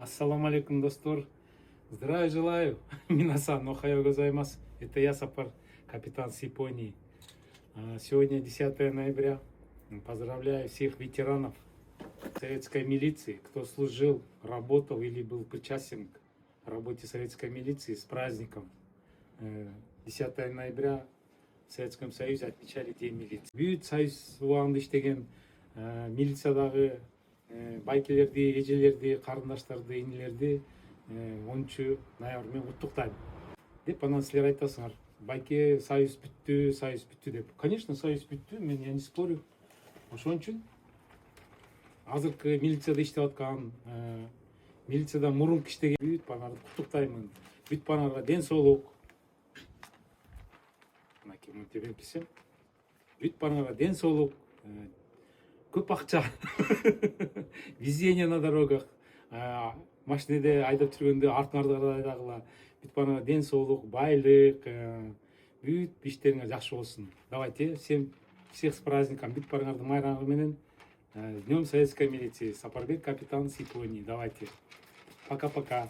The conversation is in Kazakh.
Ассаламу алейкум, достор. Здравия желаю. Минасан, охайо гозаймас. Это я, Сапар, капитан с Японии. Сегодня 10 ноября. Поздравляю всех ветеранов советской милиции, кто служил, работал или был причастен к работе советской милиции с праздником. 10 ноября в Советском Союзе отмечали День милиции. Бүйт союз уағында иштеген милициядағы байкелерди, эжелерди, карындаштарды, инилерди 10 ноябрь куттуктайм деп анан силер айтасыңар. Байке союз бүттү деп. Конечно, союз бүттү, я не спорю. Ошон үчүн азыркы милицияда иштеп аткан, милицияда мурунку иштеген бүт бааларды куттуктаймын. Бүт бааларга ден соолук. Мынакей мынтип келсем, бүт бааларга ден соолук, көп акча, везение на дорогах, машинеде айдап жүргөндө артыңарды карайдагыла, бүт бааларга ден соолук, байлык, бүт иштериңер жакшы болсун. Давайте всех с праздником, бүт бааларыңардын майрамы менен. Днем Советской милиции. Сапарбек, капитан с Японии. Давайте. Пока-пока.